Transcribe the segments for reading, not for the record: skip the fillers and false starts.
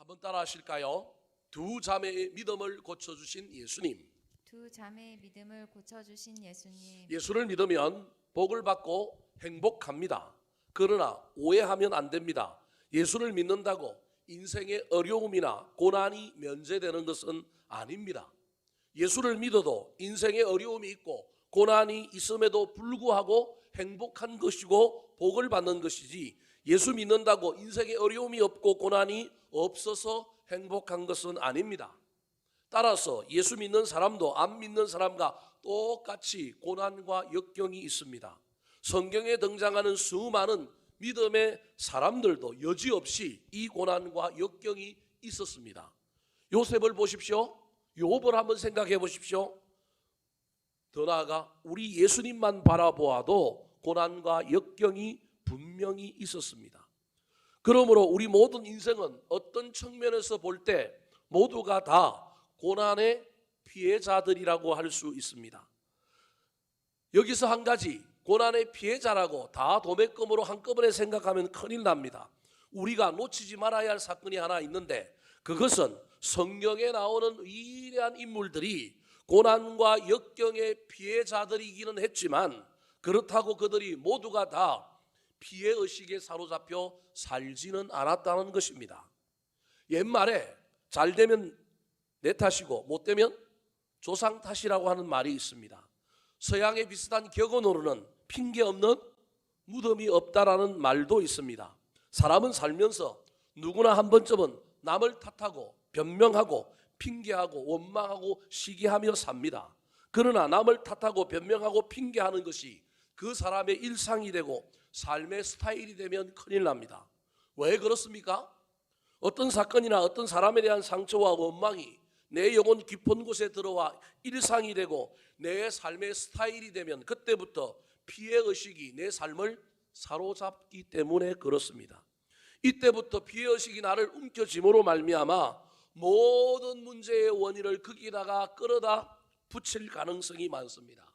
한번 따라 하실까요? 두 자매의 믿음을 고쳐주신 예수님. 두 자매의 믿음을 고쳐주신 예수님. 예수를 믿으면 복을 받고 행복합니다. 그러나 오해하면 안 됩니다. 예수를 믿는다고 인생의 어려움이나 고난이 면제되는 것은 아닙니다. 예수를 믿어도 인생의 어려움이 있고 고난이 있음에도 불구하고 행복한 것이고 복을 받는 것이지, 예수 믿는다고 인생의 어려움이 없고 고난이 없어서 행복한 것은 아닙니다. 따라서 예수 믿는 사람도 안 믿는 사람과 똑같이 고난과 역경이 있습니다. 성경에 등장하는 수많은 믿음의 사람들도 여지없이 이 고난과 역경이 있었습니다. 요셉을 보십시오. 욥을 한번 생각해 보십시오. 더 나아가 우리 예수님만 바라보아도 고난과 역경이 분명히 있었습니다. 그러므로 우리 모든 인생은 어떤 측면에서 볼 때 모두가 다 고난의 피해자들이라고 할 수 있습니다. 여기서 한 가지, 고난의 피해자라고 다 도매금으로 한꺼번에 생각하면 큰일 납니다. 우리가 놓치지 말아야 할 사건이 하나 있는데, 그것은 성경에 나오는 위대한 인물들이 고난과 역경의 피해자들이기는 했지만, 그렇다고 그들이 모두가 다 피해의식에 사로잡혀 살지는 않았다는 것입니다. 옛말에 잘 되면 내 탓이고 못 되면 조상 탓이라고 하는 말이 있습니다. 서양의 비슷한 격언으로는 핑계 없는 무덤이 없다라는 말도 있습니다. 사람은 살면서 누구나 한 번쯤은 남을 탓하고 변명하고 핑계하고 원망하고 시기하며 삽니다. 그러나 남을 탓하고 변명하고 핑계하는 것이 그 사람의 일상이 되고 삶의 스타일이 되면 큰일 납니다. 왜 그렇습니까? 어떤 사건이나 어떤 사람에 대한 상처와 원망이 내 영혼 깊은 곳에 들어와 일상이 되고 내 삶의 스타일이 되면 그때부터 피해의식이 내 삶을 사로잡기 때문에 그렇습니다. 이때부터 피해의식이 나를 움켜쥐므로 말미암아 모든 문제의 원인을 거기다가 끌어다 붙일 가능성이 많습니다.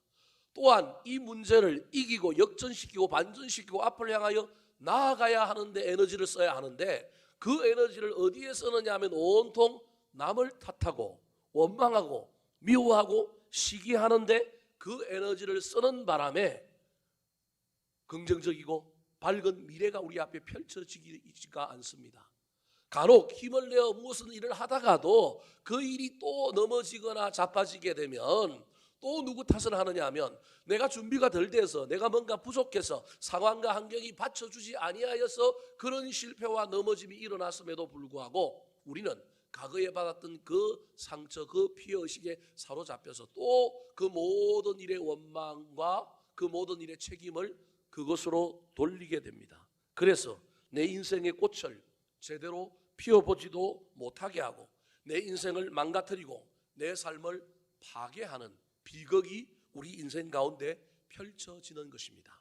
또한 이 문제를 이기고 역전시키고 반전시키고 앞을 향하여 나아가야 하는데 에너지를 써야 하는데, 그 에너지를 어디에 쓰느냐 하면 온통 남을 탓하고 원망하고 미워하고 시기하는데 그 에너지를 쓰는 바람에 긍정적이고 밝은 미래가 우리 앞에 펼쳐지지가 않습니다. 간혹 힘을 내어 무슨 일을 하다가도 그 일이 또 넘어지거나 자빠지게 되면 또 누구 탓을 하느냐 하면 내가 준비가 덜 돼서, 내가 뭔가 부족해서, 상황과 환경이 받쳐주지 아니하여서 그런 실패와 넘어짐이 일어났음에도 불구하고 우리는 과거에 받았던 그 상처, 그 피해의식에 사로잡혀서 또 그 모든 일의 원망과 그 모든 일의 책임을 그것으로 돌리게 됩니다. 그래서 내 인생의 꽃을 제대로 피워보지도 못하게 하고 내 인생을 망가뜨리고 내 삶을 파괴하는 비극이 우리 인생 가운데 펼쳐지는 것입니다.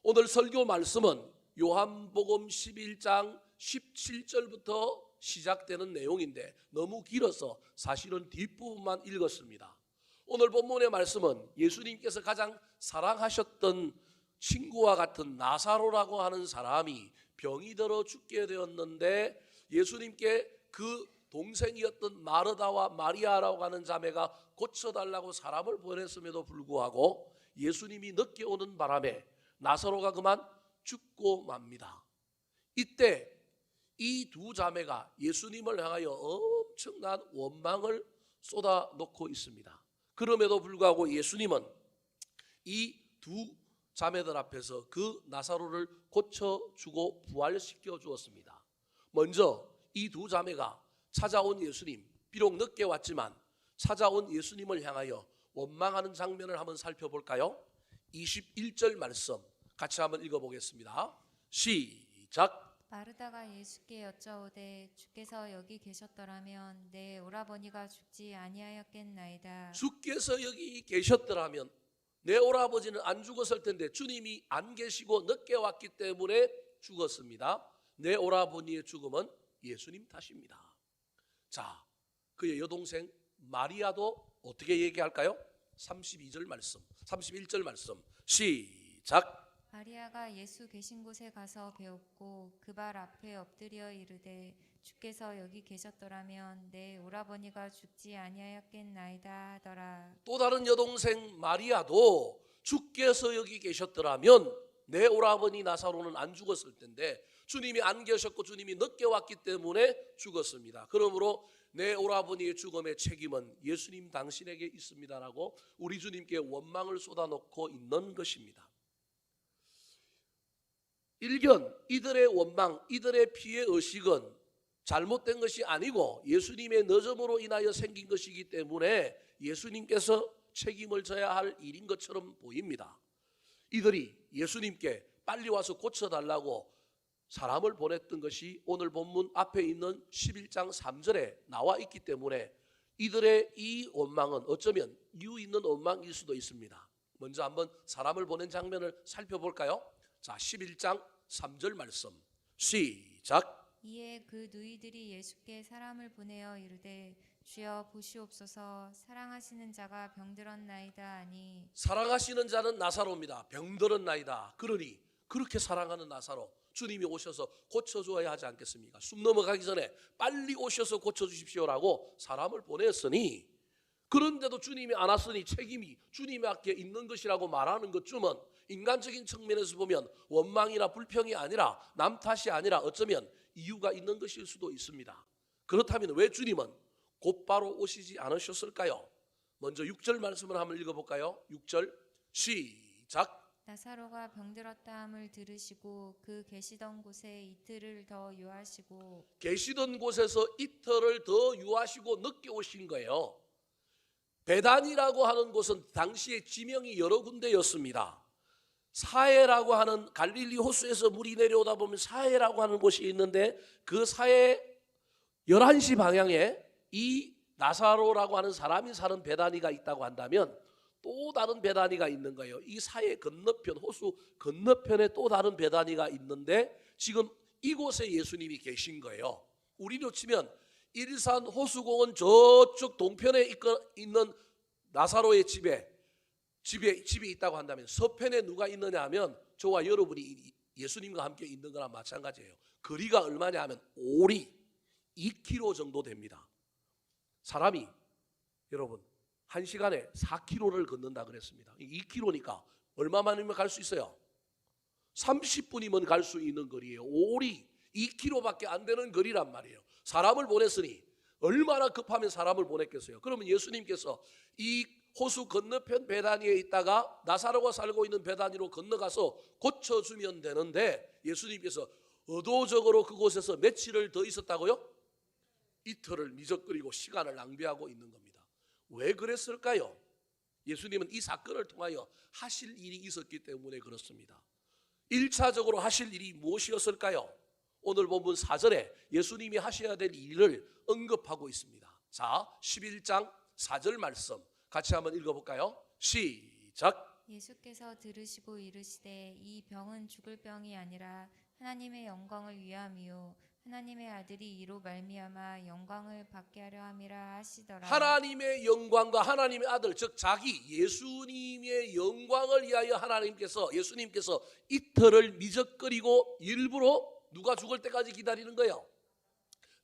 오늘 설교 말씀은 요한복음 11장 17절부터 시작되는 내용인데 너무 길어서 사실은 뒷부분만 읽었습니다. 오늘 본문의 말씀은 예수님께서 가장 사랑하셨던 친구와 같은 나사로라고 하는 사람이 병이 들어 죽게 되었는데, 예수님께 그 동생이었던 마르다와 마리아라고 하는 자매가 고쳐달라고 사람을 보냈음에도 불구하고 예수님이 늦게 오는 바람에 나사로가 그만 죽고 맙니다. 이때 이 두 자매가 예수님을 향하여 엄청난 원망을 쏟아놓고 있습니다. 그럼에도 불구하고 예수님은 이 두 자매들 앞에서 그 나사로를 고쳐주고 부활시켜 주었습니다. 먼저 이 두 자매가 찾아온 예수님, 비록 늦게 왔지만 찾아온 예수님을 향하여 원망하는 장면을 한번 살펴볼까요? 21절 말씀 같이 한번 읽어보겠습니다. 시작. 마르다가 예수께 여짜오되 주께서 여기 계셨더라면 내 오라버니가 죽지 아니하였겠나이다. 주께서 여기 계셨더라면 내 오라버지는 안 죽었을 텐데 주님이 안 계시고 늦게 왔기 때문에 죽었습니다. 내 오라버니의 죽음은 예수님 탓입니다. 자, 그의 여동생 마리아도 어떻게 얘기할까요? 32절 말씀, 31절 말씀 시작. 마리아가 예수 계신 곳에 가서 배웠고 그 발 앞에 엎드려 이르되 주께서 여기 계셨더라면 내 오라버니가 죽지 아니하였겠나이다 하더라. 또 다른 여동생 마리아도 주께서 여기 계셨더라면 내 오라버니 나사로는 안 죽었을 텐데 주님이 안 계셨고 주님이 늦게 왔기 때문에 죽었습니다. 그러므로 내 오라버니의 죽음의 책임은 예수님 당신에게 있습니다라고 우리 주님께 원망을 쏟아놓고 있는 것입니다. 일견, 이들의 원망, 이들의 피해 의식은 잘못된 것이 아니고 예수님의 늦음으로 인하여 생긴 것이기 때문에 예수님께서 책임을 져야 할 일인 것처럼 보입니다. 이들이 예수님께 빨리 와서 고쳐달라고 사람을 보냈던 것이 오늘 본문 앞에 있는 11장 3절에 나와 있기 때문에 이들의 이 원망은 어쩌면 이유 있는 원망일 수도 있습니다. 먼저 한번 사람을 보낸 장면을 살펴볼까요? 자, 11장 3절 말씀 시작. 이에 그 누이들이 예수께 사람을 보내어 이르되 주여 보시옵소서 사랑하시는 자가 병들었나이다 하니 사랑하시는 자는 나사로입니다. 병들었나이다. 그러니 그렇게 사랑하는 나사로 주님이 오셔서 고쳐줘야 하지 않겠습니까? 숨 넘어가기 전에 빨리 오셔서 고쳐주십시오라고 사람을 보냈으니 그런데도 주님이 안 왔으니 책임이 주님에게 있는 것이라고 말하는 것쯤은 인간적인 측면에서 보면 원망이나 불평이 아니라 남 탓이 아니라 어쩌면 이유가 있는 것일 수도 있습니다. 그렇다면 왜 주님은 곧바로 오시지 않으셨을까요? 먼저 6절 말씀을 한번 읽어볼까요? 6절 시작. 나사로가 병들었다 함을 들으시고 그 계시던 곳에 이틀을 더 유하시고 계시던 곳에서 이틀을 더 유하시고 늦게 오신 거예요. 베단이라고 하는 곳은 당시에 지명이 여러 군데였습니다. 사해라고 하는 갈릴리 호수에서 물이 내려오다 보면 사해라고 하는 곳이 있는데 그 사해 11시 방향에 이 나사로라고 하는 사람이 사는 베다니가 있다고 한다면 또 다른 베다니가 있는 거예요. 이 사해 건너편 호수 건너편에 또 다른 베다니가 있는데 지금 이곳에 예수님이 계신 거예요. 우리로 치면 일산 호수공원 저쪽 동편에 있는 나사로의 집이 있다고 한다면 서편에 누가 있느냐 하면 저와 여러분이 예수님과 함께 있는 거랑 마찬가지예요. 거리가 얼마냐 하면 오리 2km 정도 됩니다. 사람이 여러분 1시간에 4km를 걷는다 그랬습니다. 2km니까 얼마만이면 갈 수 있어요? 30분이면 갈 수 있는 거리예요. 오리 2km밖에 안 되는 거리란 말이에요. 사람을 보냈으니 얼마나 급하면 사람을 보냈겠어요. 그러면 예수님께서 이 호수 건너편 베다니에 있다가 나사로가 살고 있는 베다니로 건너가서 고쳐주면 되는데 예수님께서 의도적으로 그곳에서 며칠을 더 있었다고요? 이틀을 미적거리고 시간을 낭비하고 있는 겁니다. 왜 그랬을까요? 예수님은 이 사건을 통하여 하실 일이 있었기 때문에 그렇습니다. 1차적으로 하실 일이 무엇이었을까요? 오늘 본문 4절에 예수님이 하셔야 될 일을 언급하고 있습니다. 자, 11장 4절 말씀 같이 한번 읽어볼까요? 시작. 예수께서 들으시고 이르시되 이 병은 죽을 병이 아니라 하나님의 영광을 위함이요 하나님의 아들이 이로 말미암아 영광을 받게 하려 함이라 하시더라. 하나님의 영광과 하나님의 아들 즉 자기 예수님의 영광을 위하여 예수님께서 이틀을 미적거리고 일부러 누가 죽을 때까지 기다리는 거예요?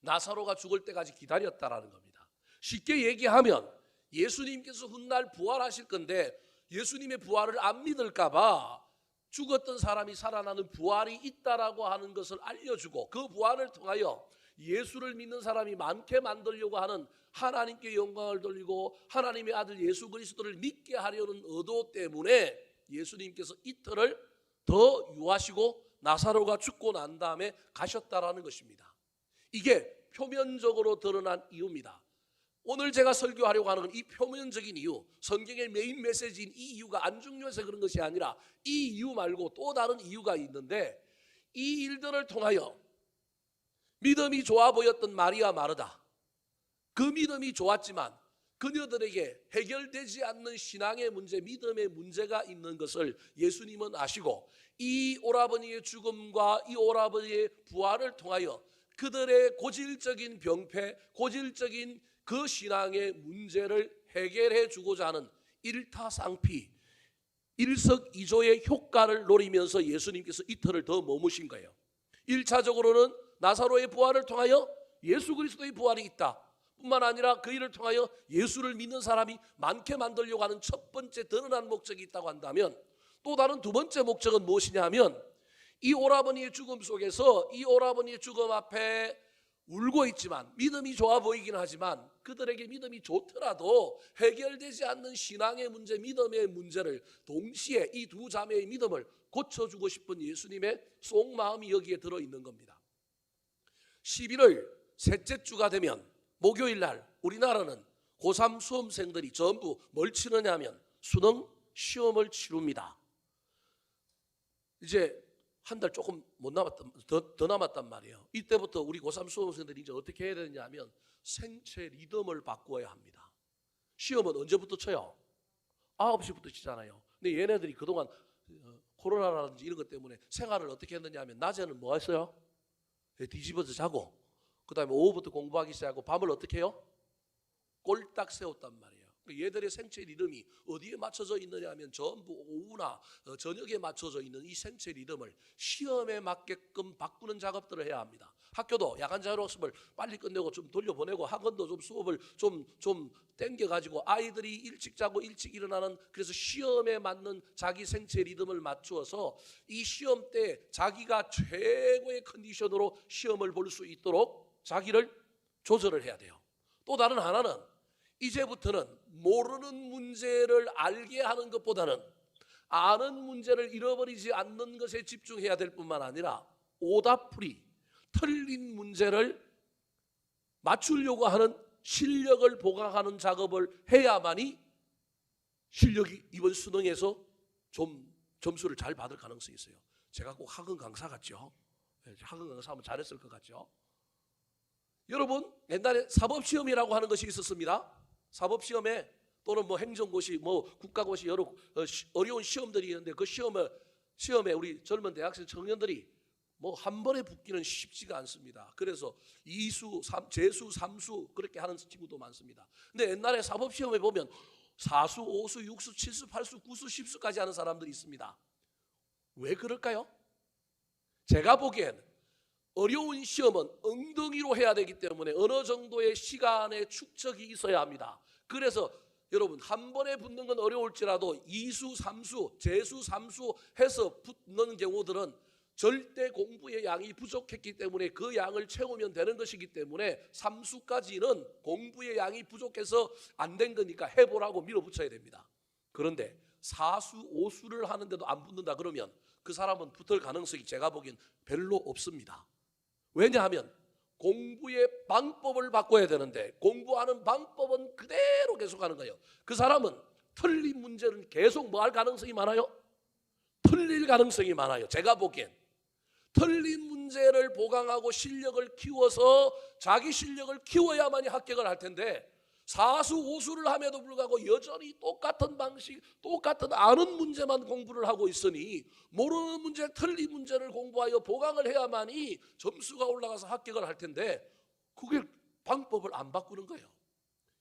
나사로가 죽을 때까지 기다렸다라는 겁니다. 쉽게 얘기하면 예수님께서 훗날 부활하실 건데 예수님의 부활을 안 믿을까 봐 죽었던 사람이 살아나는 부활이 있다라고 하는 것을 알려주고 그 부활을 통하여 예수를 믿는 사람이 많게 만들려고 하는 하나님께 영광을 돌리고 하나님의 아들 예수 그리스도를 믿게 하려는 의도 때문에 예수님께서 이틀을 더 유하시고 나사로가 죽고 난 다음에 가셨다라는 것입니다. 이게 표면적으로 드러난 이유입니다. 오늘 제가 설교하려고 하는 건 이 표면적인 이유, 성경의 메인 메시지인 이 이유가 안 중요해서 그런 것이 아니라 이 이유 말고 또 다른 이유가 있는데 이 일들을 통하여 믿음이 좋아 보였던 마리아 마르다, 그 믿음이 좋았지만 그녀들에게 해결되지 않는 신앙의 문제, 믿음의 문제가 있는 것을 예수님은 아시고 이 오라버니의 죽음과 이 오라버니의 부활을 통하여 그들의 고질적인 병폐, 고질적인 그 신앙의 문제를 해결해 주고자 하는 일타쌍피, 일석이조의 효과를 노리면서 예수님께서 이틀을 더 머무신 거예요. 1차적으로는 나사로의 부활을 통하여 예수 그리스도의 부활이 있다 뿐만 아니라 그 일을 통하여 예수를 믿는 사람이 많게 만들려고 하는 첫 번째 드러난 목적이 있다고 한다면, 또 다른 두 번째 목적은 무엇이냐 하면, 이 오라버니의 죽음 속에서 이 오라버니의 죽음 앞에 울고 있지만 믿음이 좋아 보이긴 하지만 그들에게 믿음이 좋더라도 해결되지 않는 신앙의 문제, 믿음의 문제를 동시에 이 두 자매의 믿음을 고쳐주고 싶은 예수님의 속마음이 여기에 들어있는 겁니다. 11월 셋째 주가 되면 목요일 날 우리나라는 고3 수험생들이 전부 뭘 치느냐 하면 수능 시험을 치릅니다. 이제 한 달 조금 못 남았단, 더 남았단 말이에요. 이때부터 우리 고3 수험생들이 이제 어떻게 해야 되느냐 하면 생체 리듬을 바꾸어야 합니다. 시험은 언제부터 쳐요? 9시부터 치잖아요. 근데 얘네들이 그동안 코로나라든지 이런 것 때문에 생활을 어떻게 했느냐 하면 낮에는 뭐 했어요? 뒤집어서 자고, 그 다음에 오후부터 공부하기 시작하고 밤을 어떻게 해요? 꼴딱 세웠단 말이에요. 얘들의 생체 리듬이 어디에 맞춰져 있느냐 하면 전부 오후나 저녁에 맞춰져 있는 이 생체 리듬을 시험에 맞게끔 바꾸는 작업들을 해야 합니다. 학교도 야간 자율학습을 빨리 끝내고 좀 돌려보내고, 학원도 좀 수업을 좀 땡겨가지고 아이들이 일찍 자고 일찍 일어나는, 그래서 시험에 맞는 자기 생체 리듬을 맞추어서 이 시험 때 자기가 최고의 컨디션으로 시험을 볼 수 있도록 자기를 조절을 해야 돼요. 또 다른 하나는 이제부터는 모르는 문제를 알게 하는 것보다는 아는 문제를 잃어버리지 않는 것에 집중해야 될 뿐만 아니라 오답풀이, 틀린 문제를 맞추려고 하는 실력을 보강하는 작업을 해야만이 실력이 이번 수능에서 좀 점수를 잘 받을 가능성이 있어요. 제가 꼭 학원 강사 같죠? 학원 강사하면 잘했을 것 같죠? 여러분, 옛날에 사법시험이라고 하는 것이 있었습니다. 사법시험에 또는 뭐 행정고시, 뭐 국가고시 여러 어려운 시험들이 있는데 그 시험에 우리 젊은 대학생 청년들이 뭐 한 번에 붙기는 쉽지가 않습니다. 그래서 2수, 재수, 3수 그렇게 하는 친구도 많습니다. 근데 옛날에 사법시험에 보면 4수, 5수, 6수, 7수, 8수, 9수, 10수까지 하는 사람들이 있습니다. 왜 그럴까요? 제가 보기엔 어려운 시험은 엉덩이로 해야 되기 때문에 어느 정도의 시간의 축적이 있어야 합니다. 그래서 여러분, 한 번에 붙는 건 어려울지라도 2수, 3수, 재수, 3수 해서 붙는 경우들은 절대 공부의 양이 부족했기 때문에 그 양을 채우면 되는 것이기 때문에 3수까지는 공부의 양이 부족해서 안 된 거니까 해보라고 밀어붙여야 됩니다. 그런데 4수, 5수를 하는데도 안 붙는다 그러면 그 사람은 붙을 가능성이 제가 보기엔 별로 없습니다. 왜냐하면 공부의 방법을 바꿔야 되는데 공부하는 방법은 그대로 계속하는 거예요. 그 사람은 틀린 문제는 계속 뭐 할 가능성이 많아요? 틀릴 가능성이 많아요. 제가 보기엔 틀린 문제를 보강하고 실력을 키워서 자기 실력을 키워야만이 합격을 할 텐데 4수, 5수를 함에도 불구하고 여전히 똑같은 방식, 똑같은 아는 문제만 공부를 하고 있으니 모르는 문제, 틀린 문제를 공부하여 보강을 해야만이 점수가 올라가서 합격을 할 텐데 그게 방법을 안 바꾸는 거예요.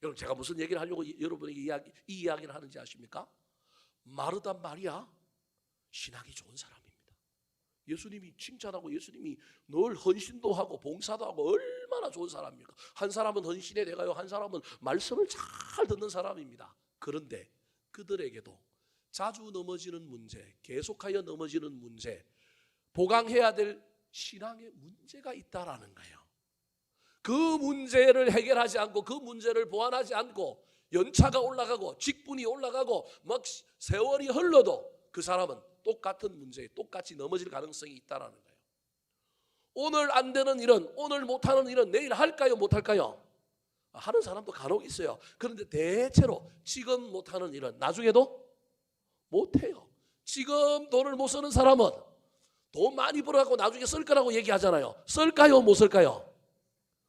여러분, 제가 무슨 얘기를 하려고 여러분에게 이 이야기를 하는지 아십니까? 마르다 마리아 신학이 좋은 사람입니다. 예수님이 칭찬하고 예수님이 늘 헌신도 하고 봉사도 하고 얼마나 좋은 사람입니까? 한 사람은 헌신에 내가요, 한 사람은 말씀을 잘 듣는 사람입니다. 그런데 그들에게도 자주 넘어지는 문제, 계속하여 넘어지는 문제, 보강해야 될 신앙의 문제가 있다라는 거예요. 그 문제를 해결하지 않고 그 문제를 보완하지 않고 연차가 올라가고 직분이 올라가고 막 세월이 흘러도 그 사람은 똑같은 문제에 똑같이 넘어질 가능성이 있다는 거예요. 오늘 안 되는 일은, 오늘 못하는 일은 내일 할까요, 못할까요? 하는 사람도 간혹 있어요. 그런데 대체로 지금 못하는 일은 나중에도 못해요. 지금 돈을 못 쓰는 사람은 돈 많이 벌어갖고 나중에 쓸 거라고 얘기하잖아요. 쓸까요, 못 쓸까요?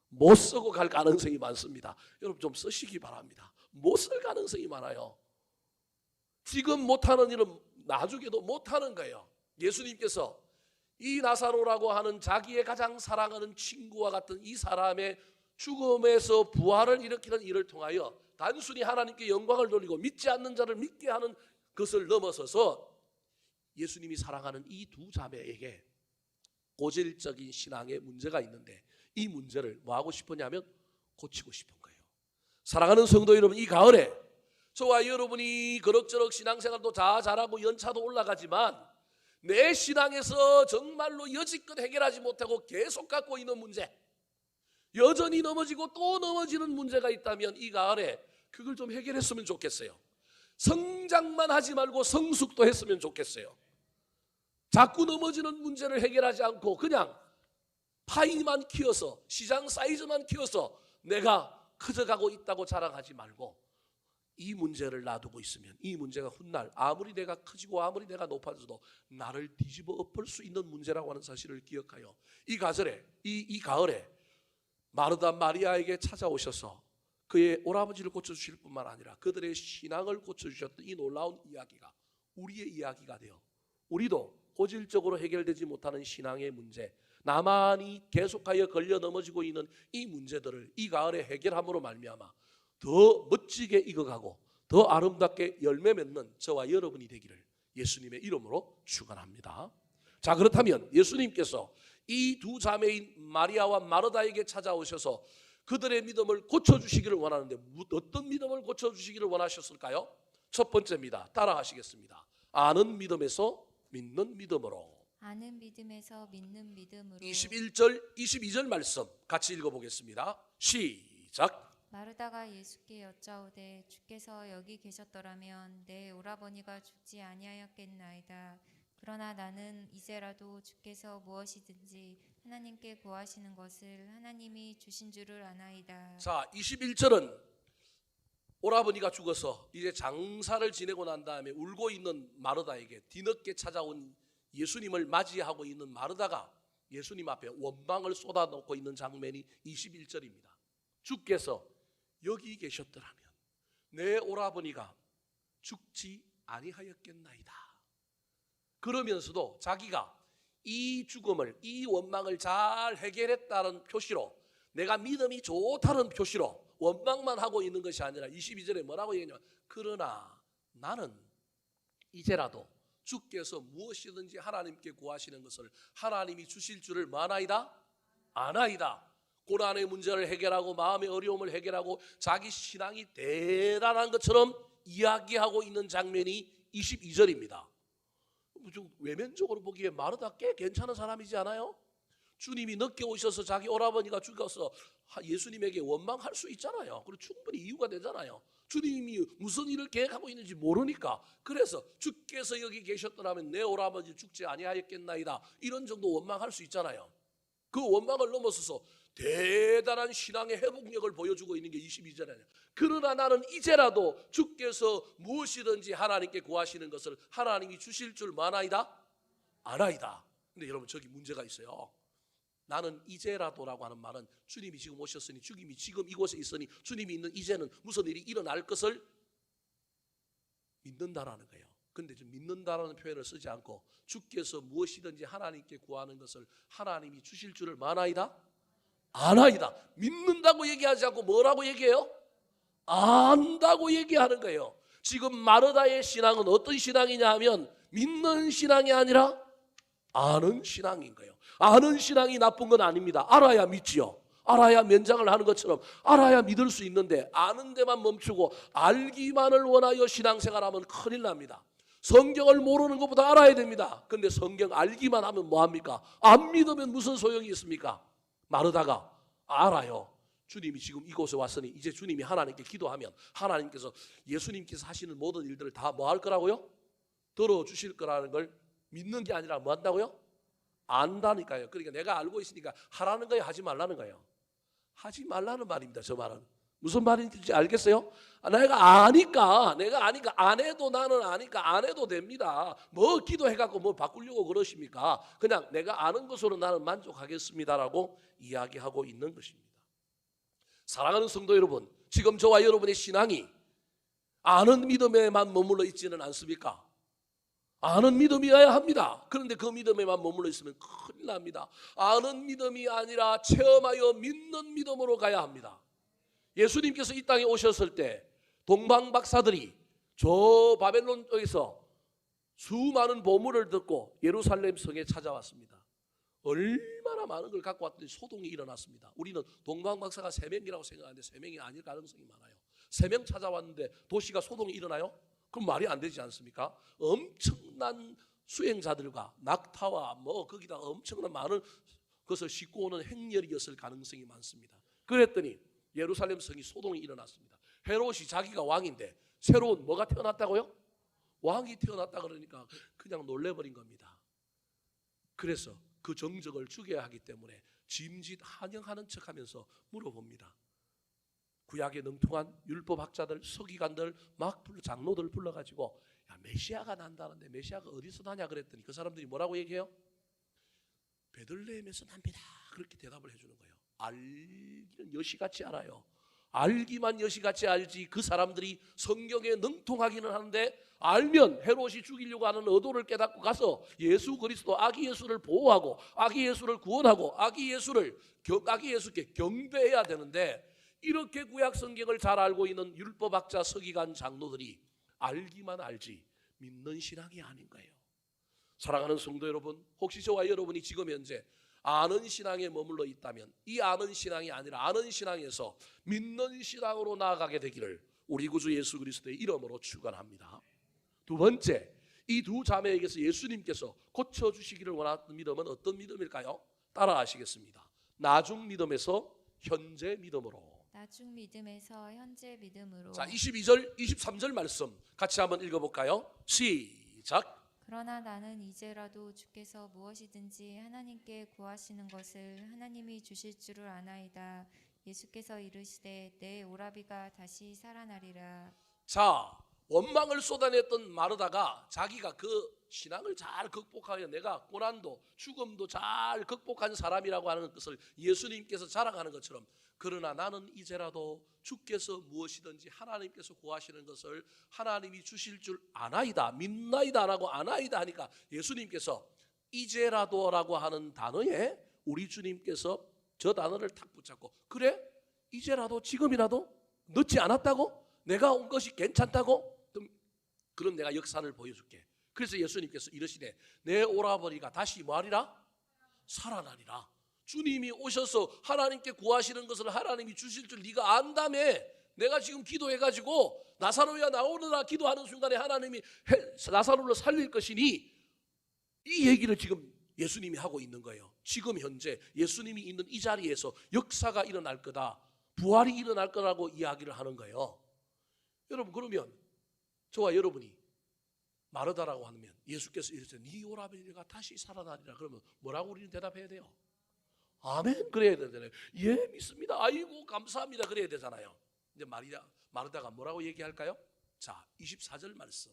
못 쓰고 갈 가능성이 많습니다. 여러분 좀 쓰시기 바랍니다. 못 쓸 가능성이 많아요. 지금 못하는 일은 나중에도 못하는 거예요. 예수님께서 이 나사로라고 하는 자기의 가장 사랑하는 친구와 같은 이 사람의 죽음에서 부활을 일으키는 일을 통하여 단순히 하나님께 영광을 돌리고 믿지 않는 자를 믿게 하는 그것을 넘어서서 예수님이 사랑하는 이 두 자매에게 고질적인 신앙의 문제가 있는데 이 문제를 뭐 하고 싶었냐면 고치고 싶은 거예요. 사랑하는 성도 여러분, 이 가을에 저와 여러분이 그럭저럭 신앙생활도 잘하고 연차도 올라가지만 내 신앙에서 정말로 여지껏 해결하지 못하고 계속 갖고 있는 문제, 여전히 넘어지고 또 넘어지는 문제가 있다면 이 가을에 그걸 좀 해결했으면 좋겠어요. 성장만 하지 말고 성숙도 했으면 좋겠어요. 자꾸 넘어지는 문제를 해결하지 않고 그냥 파이만 키워서 시장 사이즈만 키워서 내가 커져가고 있다고 자랑하지 말고 이 문제를 놔두고 있으면 이 문제가 훗날 아무리 내가 커지고 아무리 내가 높아져도 나를 뒤집어 엎을 수 있는 문제라고 하는 사실을 기억하여 이 가을에 마르다 마리아에게 찾아오셔서 그의 오라버지를 고쳐주실 뿐만 아니라 그들의 신앙을 고쳐주셨던 이 놀라운 이야기가 우리의 이야기가 되어 우리도 고질적으로 해결되지 못하는 신앙의 문제, 나만이 계속하여 걸려 넘어지고 있는 이 문제들을 이 가을에 해결함으로 말미암아 더 멋지게 익어가고 더 아름답게 열매 맺는 저와 여러분이 되기를 예수님의 이름으로 축원합니다. 자, 그렇다면 예수님께서 이 두 자매인 마리아와 마르다에게 찾아오셔서 그들의 믿음을 고쳐주시기를 원하는데 어떤 믿음을 고쳐주시기를 원하셨을까요? 첫 번째입니다. 따라하시겠습니다. 아는 믿음에서 믿는 믿음으로. 아는 믿음에서 믿는 믿음으로. 21절 22절 말씀 같이 읽어보겠습니다. 시작. 마르다가 예수께 여짜오되 주께서 여기 계셨더라면 내 오라버니가 죽지 아니하였겠나이다. 그러나 나는 이제라도 주께서 무엇이든지 하나님께 구하시는 것을 하나님이 주신 줄을 아나이다. 자, 21절은 오라버니가 죽어서 이제 장사를 지내고 난 다음에 울고 있는 마르다에게 뒤늦게 찾아온 예수님을 맞이하고 있는 마르다가 예수님 앞에 원망을 쏟아놓고 있는 장면이 21절입니다. 주께서 여기 계셨더라면 내 오라버니가 죽지 아니하였겠나이다. 그러면서도 자기가 이 죽음을, 이 원망을 잘 해결했다는 표시로, 내가 믿음이 좋다는 표시로 원망만 하고 있는 것이 아니라 22절에 뭐라고 얘기하냐면 그러나 나는 이제라도 주께서 무엇이든지 하나님께 구하시는 것을 하나님이 주실 줄을 뭐하나이다? 아나이다. 고난의 문제를 해결하고 마음의 어려움을 해결하고 자기 신앙이 대단한 것처럼 이야기하고 있는 장면이 22절입니다. 좀 외면적으로 보기에 마르다 꽤 괜찮은 사람이지 않아요? 주님이 늦게 오셔서 자기 오라버니가 죽어서 예수님에게 원망할 수 있잖아요. 그리고 충분히 이유가 되잖아요. 주님이 무슨 일을 계획하고 있는지 모르니까. 그래서 주께서 여기 계셨더라면 내 오라버니 죽지 아니하였겠나이다. 이런 정도 원망할 수 있잖아요. 그 원망을 넘어서서 대단한 신앙의 회복력을 보여주고 있는 게 22절이에요. 그러나 나는 이제라도 주께서 무엇이든지 하나님께 구하시는 것을 하나님이 주실 줄 아나이다? 아나이다. 근데 여러분 저기 문제가 있어요. 나는 이제라도라고 하는 말은 주님이 지금 오셨으니 주님이 지금 이곳에 있으니 주님이 있는 이제는 무슨 일이 일어날 것을 믿는다라는 거예요. 근데 좀 믿는다라는 표현을 쓰지 않고 주께서 무엇이든지 하나님께 구하는 것을 하나님이 주실 줄을 아나이다? 아나이다. 믿는다고 얘기하지 않고 뭐라고 얘기해요? 안다고 얘기하는 거예요. 지금 마르다의 신앙은 어떤 신앙이냐 하면 믿는 신앙이 아니라 아는 신앙인 거예요. 아는 신앙이 나쁜 건 아닙니다. 알아야 믿지요. 알아야 면장을 하는 것처럼 알아야 믿을 수 있는데 아는 데만 멈추고 알기만을 원하여 신앙생활하면 큰일 납니다. 성경을 모르는 것보다 알아야 됩니다. 그런데 성경 알기만 하면 뭐합니까? 안 믿으면 무슨 소용이 있습니까? 마르다가 알아요. 주님이 지금 이곳에 왔으니 이제 주님이 하나님께 기도하면 하나님께서 예수님께서 하시는 모든 일들을 다 뭐 할 거라고요? 들어주실 거라는 걸 믿는 게 아니라 뭐 한다고요? 안다니까요. 그러니까 내가 알고 있으니까 하라는 거예요? 하지 말라는 거예요? 하지 말라는 말입니다. 저 말은. 무슨 말인지 알겠어요? 내가 아니까 안 해도 나는 아니까 안 해도 됩니다. 뭐 기도해갖고 뭐 바꾸려고 그러십니까? 그냥 내가 아는 것으로 나는 만족하겠습니다라고 이야기하고 있는 것입니다. 사랑하는 성도 여러분, 지금 저와 여러분의 신앙이 아는 믿음에만 머물러 있지는 않습니까? 아는 믿음이어야 합니다. 그런데 그 믿음에만 머물러 있으면 큰일 납니다. 아는 믿음이 아니라 체험하여 믿는 믿음으로 가야 합니다. 예수님께서 이 땅에 오셨을 때 동방 박사들이 저 바벨론 쪽에서 수많은 보물을 듣고 예루살렘 성에 찾아왔습니다. 얼마나 많은 걸 갖고 왔더니 소동이 일어났습니다. 우리는 동방 박사가 3명이라고 생각하는데 3명이 아닐 가능성이 많아요. 3명 찾아왔는데 도시가 소동이 일어나요? 그럼 말이 안 되지 않습니까? 엄청난 수행자들과 낙타와 뭐 거기다 엄청난 많은 것을 싣고 오는 행렬이었을 가능성이 많습니다. 그랬더니 예루살렘 성이 소동이 일어났습니다. 헤롯이 자기가 왕인데 새로운 뭐가 태어났다고요? 왕이 태어났다 그러니까 그냥 놀래버린 겁니다. 그래서 그 정적을 죽여야 하기 때문에 짐짓 환영하는 척하면서 물어봅니다. 구약에 능통한 율법학자들, 서기관들 막 장로들 불러가지고 야 메시아가 난다는데 메시아가 어디서 나냐 그랬더니 그 사람들이 뭐라고 얘기해요? 베들레헴에서 납니다. 그렇게 대답을 해주는 거예요. 알기는 여시같이 알아요. 알기만 여시같이 알지 그 사람들이 성경에 능통하기는 하는데 알면 헤롯이 죽이려고 하는 의도를 깨닫고 가서 예수 그리스도 아기 예수를 보호하고 아기 예수를 구원하고 아기 예수께 경배해야 되는데 이렇게 구약 성경을 잘 알고 있는 율법학자 서기관 장로들이 알기만 알지 믿는 신앙이 아닌 거예요. 사랑하는 성도 여러분, 혹시 저와 여러분이 지금 현재 아는 신앙에 머물러 있다면 이 아는 신앙이 아니라 아는 신앙에서 믿는 신앙으로 나아가게 되기를 우리 구주 예수 그리스도의 이름으로 축원합니다. 두 번째, 이 두 자매에게서 예수님께서 고쳐주시기를 원하는 믿음은 어떤 믿음일까요? 따라하시겠습니다. 나중 믿음에서 현재 믿음으로. 나중 믿음에서 현재 믿음으로. 자, 22절, 23절 말씀 같이 한번 읽어볼까요? 시작. 그러나 나는 이제라도 주께서 무엇이든지 하나님께 구하시는 것을 하나님이 주실 줄을 아나이다. 예수께서 이르시되 내 오라비가 다시 살아나리라. 자, 원망을 쏟아냈던 마르다가 자기가 그 신앙을 잘 극복하여 내가 고난도 죽음도 잘 극복한 사람이라고 하는 것을 예수님께서 자랑하는 것처럼 그러나 나는 이제라도 주께서 무엇이든지 하나님께서 구하시는 것을 하나님이 주실 줄 아나이다 믿나이다 라고 아나이다 하니까 예수님께서 이제라도라고 하는 단어에 우리 주님께서 저 단어를 탁 붙잡고 그래? 이제라도 지금이라도 늦지 않았다고? 내가 온 것이 괜찮다고? 그럼 내가 역사를 보여줄게. 그래서 예수님께서 이르시되 내 오라버니가 다시 뭐하리라? 살아나리라. 주님이 오셔서 하나님께 구하시는 것을 하나님이 주실 줄 네가 안다며. 내가 지금 기도해가지고 나사로야 나오너라 기도하는 순간에 하나님이 나사로를 살릴 것이니 이 얘기를 지금 예수님이 하고 있는 거예요. 지금 현재 예수님이 있는 이 자리에서 역사가 일어날 거다, 부활이 일어날 거라고 이야기를 하는 거예요. 여러분, 그러면 저와 여러분이 마르다라고 하면 예수께서 이르시되 네 오라버니가 다시 살아나리라 그러면 뭐라고 우리는 대답해야 돼요? 아멘 그래야 되잖아요. 예 믿습니다. 아이고 감사합니다 그래야 되잖아요. 이제 마르다가 뭐라고 얘기할까요? 자, 24절 말씀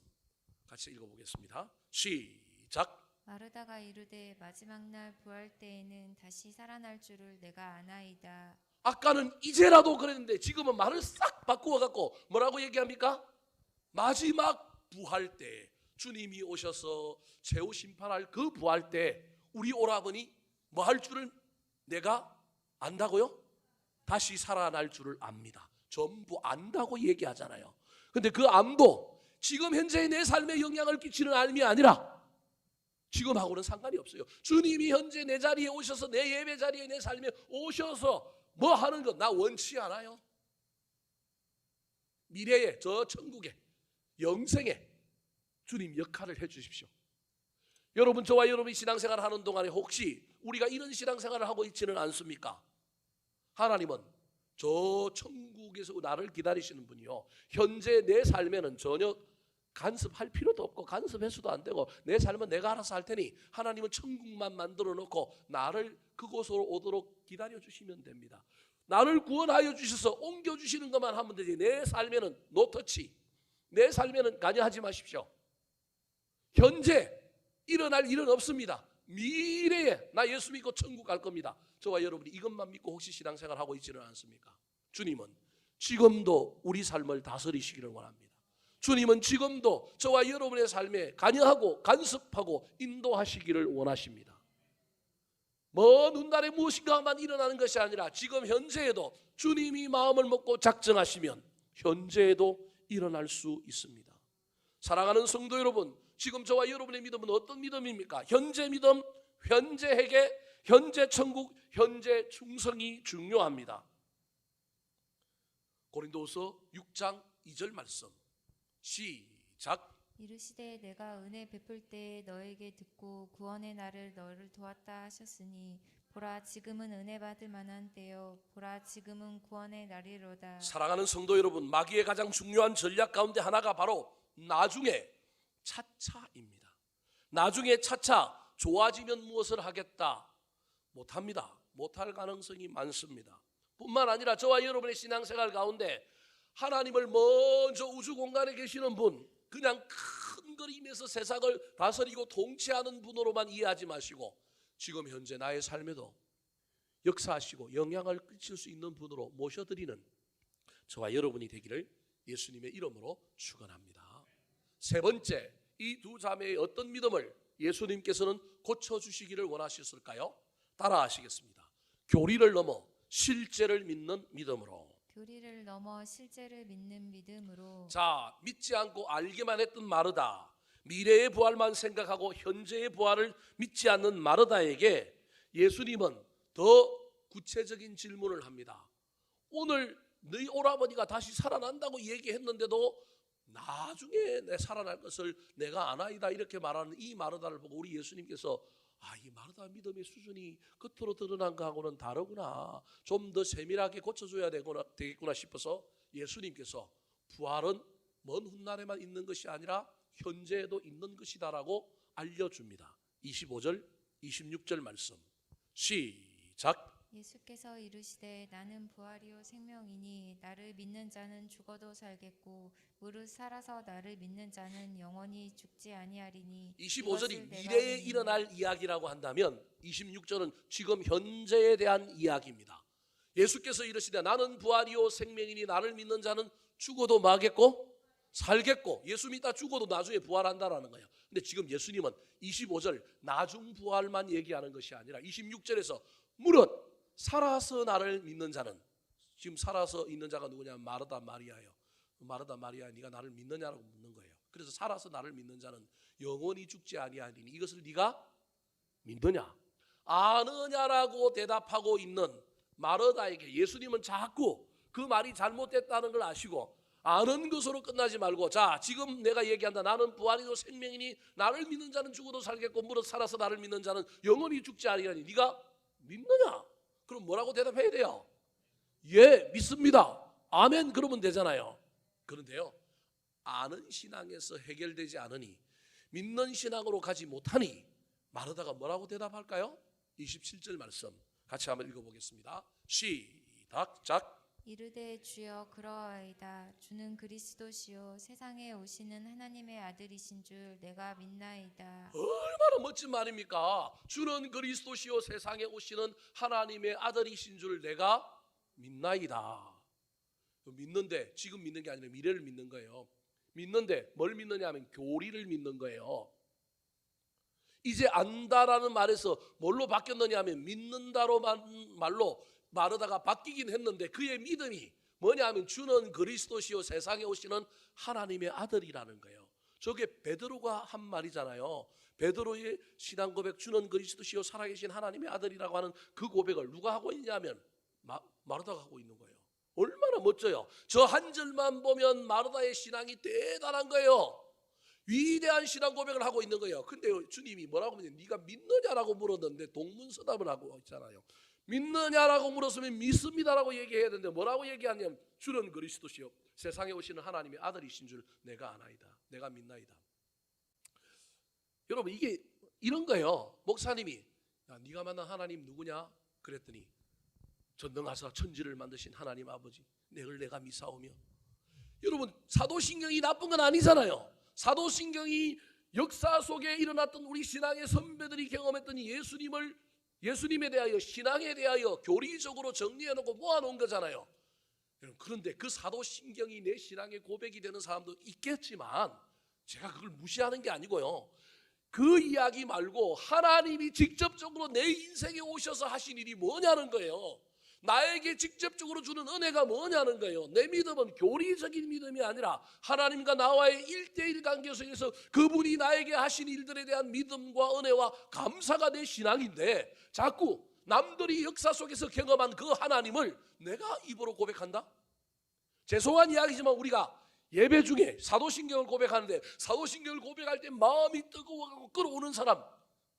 같이 읽어보겠습니다. 시작. 마르다가 이르되 마지막 날 부활 때에는 다시 살아날 줄을 내가 아나이다. 아까는 이제라도 그랬는데 지금은 말을 싹 바꾸어 갖고 뭐라고 얘기합니까? 마지막 부활 때 주님이 오셔서 최후 심판할 그 부활 때 우리 오라버니 뭐 할 줄을 내가 안다고요? 다시 살아날 줄을 압니다. 전부 안다고 얘기하잖아요. 근데 그 암도 지금 현재의 내 삶에 영향을 끼치는 암이 아니라 지금하고는 상관이 없어요. 주님이 현재 내 자리에 오셔서 내 예배 자리에 내 삶에 오셔서 뭐 하는 것 나 원치 않아요. 미래에 저 천국에 영생에 주님 역할을 해 주십시오. 여러분, 저와 여러분이 신앙생활을 하는 동안에 혹시 우리가 이런 신앙생활을 하고 있지는 않습니까? 하나님은 저 천국에서 나를 기다리시는 분이요, 현재 내 삶에는 전혀 간섭할 필요도 없고 간섭해서도 안 되고 내 삶은 내가 알아서 할 테니 하나님은 천국만 만들어 놓고 나를 그곳으로 오도록 기다려 주시면 됩니다. 나를 구원하여 주셔서 옮겨 주시는 것만 하면 되지 내 삶에는 노터치, 내 삶에는 관여하지 마십시오. 현재 일어날 일은 없습니다. 미래에 나 예수 믿고 천국 갈 겁니다. 저와 여러분이 이것만 믿고 혹시 신앙생활 하고 있지는 않습니까? 주님은 지금도 우리 삶을 다스리시기를 원합니다. 주님은 지금도 저와 여러분의 삶에 관여하고 간섭하고 인도하시기를 원하십니다. 먼 훗날에 무엇인가만 일어나는 것이 아니라 지금 현재에도 주님이 마음을 먹고 작정하시면 현재에도 일어날 수 있습니다. 사랑하는 성도 여러분, 지금 저와 여러분의 믿음은 어떤 믿음입니까? 현재 믿음, 현재 회개, 현재 천국, 현재 충성이 중요합니다. 고린도후서 6장 2절 말씀 시작. 이르시되 내가 은혜 베풀 때에 너에게 듣고 구원의 날을 너를 도왔다 하셨으니 보라 지금은 은혜 받을 만한 때요 보라 지금은 구원의 날이로다. 사랑하는 성도 여러분, 마귀의 가장 중요한 전략 가운데 하나가 바로 나중에 차차입니다. 나중에 차차 좋아지면 무엇을 하겠다? 못합니다. 못할 가능성이 많습니다. 뿐만 아니라 저와 여러분의 신앙생활 가운데 하나님을 먼저 우주 공간에 계시는 분, 그냥 큰 그림에서 세상을 다스리고 통치하는 분으로만 이해하지 마시고 지금 현재 나의 삶에도 역사하시고 영향을 끼칠 수 있는 분으로 모셔드리는 저와 여러분이 되기를 예수님의 이름으로 축원합니다. 세 번째, 이 두 자매의 어떤 믿음을 예수님께서는 고쳐주시기를 원하셨을까요? 따라하시겠습니다. 교리를 넘어 실제를 믿는 믿음으로. 교리를 넘어 실제를 믿는 믿음으로. 자, 믿지 않고 알기만 했던 마르다, 미래의 부활만 생각하고 현재의 부활을 믿지 않는 마르다에게 예수님은 더 구체적인 질문을 합니다. 오늘 너희 오라버니가 다시 살아난다고 얘기했는데도 나중에 내 살아날 것을 내가 아나이다 이렇게 말하는 이 마르다를 보고 우리 예수님께서 이 마르다 믿음의 수준이 겉으로 드러난 거하고는 다르구나, 좀 더 세밀하게 고쳐줘야 되겠구나 싶어서 예수님께서 부활은 먼 훗날에만 있는 것이 아니라 현재에도 있는 것이다라고 알려줍니다. 25절 26절 말씀 시작. 예수께서 이르시되 나는 부활이요 생명이니 나를 믿는 자는 죽어도 살겠고 무릇 살아서 나를 믿는 자는 영원히 죽지 아니하리니. 25절이 미래에 일어날 이야기라고 한다면 26절은 지금 현재에 대한 이야기입니다. 예수께서 이르시되 나는 부활이요 생명이니 나를 믿는 자는 죽어도 마겠고 살겠고, 예수 믿다 죽어도 나중에 부활한다라는 거예요. 근데 지금 예수님은 25절 나중 부활만 얘기하는 것이 아니라 26절에서 무릇 살아서 나를 믿는 자는, 지금 살아서 있는 자가 누구냐? 마르다 마리아예요. 마르다 마리아, 네가 나를 믿느냐라고 묻는 거예요. 그래서 살아서 나를 믿는 자는 영원히 죽지 아니하리니 이것을 네가 믿느냐 아느냐라고 대답하고 있는 마르다에게 예수님은 자꾸 그 말이 잘못됐다는 걸 아시고 아는 것으로 끝나지 말고, 자 지금 내가 얘기한다, 나는 부활이요 생명이니 나를 믿는 자는 죽어도 살겠고 무릇 살아서 나를 믿는 자는 영원히 죽지 아니하니 네가 믿느냐? 그럼 뭐라고 대답해야 돼요? 예, 믿습니다. 아멘 그러면 되잖아요. 그런데요, 아는 신앙에서 해결되지 않으니 믿는 신앙으로 가지 못하니 마르다가 뭐라고 대답할까요? 27절 말씀 같이 한번 읽어보겠습니다. 시작. 이르되 주여 그러하이다. 주는 그리스도시요 세상에 오시는 하나님의 아들이신 줄 내가 믿나이다. 얼마나 멋진 말입니까? 주는 그리스도시요 세상에 오시는 하나님의 아들이신 줄 내가 믿나이다. 믿는데 지금 믿는 게 아니라 미래를 믿는 거예요. 믿는데 뭘 믿느냐 하면 교리를 믿는 거예요. 이제 안다라는 말에서 뭘로 바뀌었느냐 하면 믿는다로만 말로 마르다가 바뀌긴 했는데 그의 믿음이 뭐냐 하면 주는 그리스도시요 세상에 오시는 하나님의 아들이라는 거예요. 저게 베드로가 한 말이잖아요. 베드로의 신앙 고백, 주는 그리스도시요 살아계신 하나님의 아들이라고 하는 그 고백을 누가 하고 있냐면 마르다가 하고 있는 거예요. 얼마나 멋져요. 저 한 절만 보면 마르다의 신앙이 대단한 거예요. 위대한 신앙 고백을 하고 있는 거예요. 근데 주님이 뭐라고 하면 네가 믿느냐라고 물었는데 동문서답을 하고 있잖아요. 믿느냐라고 물었으면 믿습니다라고 얘기해야 되는데 뭐라고 얘기하냐면 주는 그리스도시요 세상에 오시는 하나님의 아들이신 줄 내가 아나이다. 내가 믿나이다. 여러분 이게 이런 거예요. 목사님이 야, 네가 만난 하나님 누구냐? 그랬더니 전능하사 천지를 만드신 하나님 아버지 내가 믿사오며. 여러분 사도신경이 나쁜 건 아니잖아요. 사도신경이 역사 속에 일어났던 우리 신앙의 선배들이 경험했던 예수님에 대하여 신앙에 대하여 교리적으로 정리해놓고 모아놓은 거잖아요. 그런데 그 사도신경이 내 신앙의 고백이 되는 사람도 있겠지만 제가 그걸 무시하는 게 아니고요. 그 이야기 말고 하나님이 직접적으로 내 인생에 오셔서 하신 일이 뭐냐는 거예요. 나에게 직접적으로 주는 은혜가 뭐냐는 거예요. 내 믿음은 교리적인 믿음이 아니라 하나님과 나와의 1대1 관계 속에서 그분이 나에게 하신 일들에 대한 믿음과 은혜와 감사가 내 신앙인데, 자꾸 남들이 역사 속에서 경험한 그 하나님을 내가 입으로 고백한다? 죄송한 이야기지만 우리가 예배 중에 사도신경을 고백하는데, 사도신경을 고백할 때 마음이 뜨거워가고 끌어오는 사람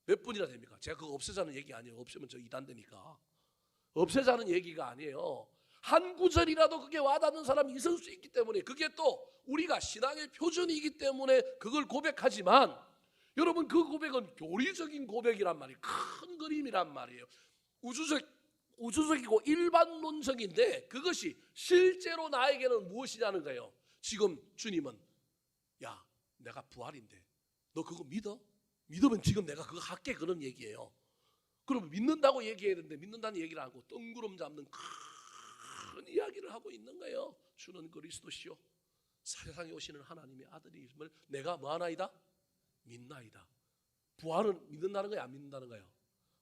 몇 분이나 됩니까? 제가 그거 없애자는 얘기 아니에요. 없으면 저 이단되니까. 없애자는 얘기가 아니에요. 한 구절이라도 그게 와닿는 사람이 있을 수 있기 때문에, 그게 또 우리가 신앙의 표준이기 때문에 그걸 고백하지만, 여러분 그 고백은 교리적인 고백이란 말이에요. 큰 그림이란 말이에요. 우주적이고 일반론적인데, 그것이 실제로 나에게는 무엇이냐는 거예요. 지금 주님은 야, 내가 부활인데 너 그거 믿어? 믿으면 지금 내가 그거 할게, 그런 얘기예요. 그럼 믿는다고 얘기해야 되는데 믿는다는 얘기를 안 하고 뜬구름 잡는 큰 이야기를 하고 있는 거예요. 주는 그리스도시요 세상에 오시는 하나님의 아들임을 내가 뭐하나이다? 믿나이다. 부활은 믿는다는 거예요, 안 믿는다는 거예요?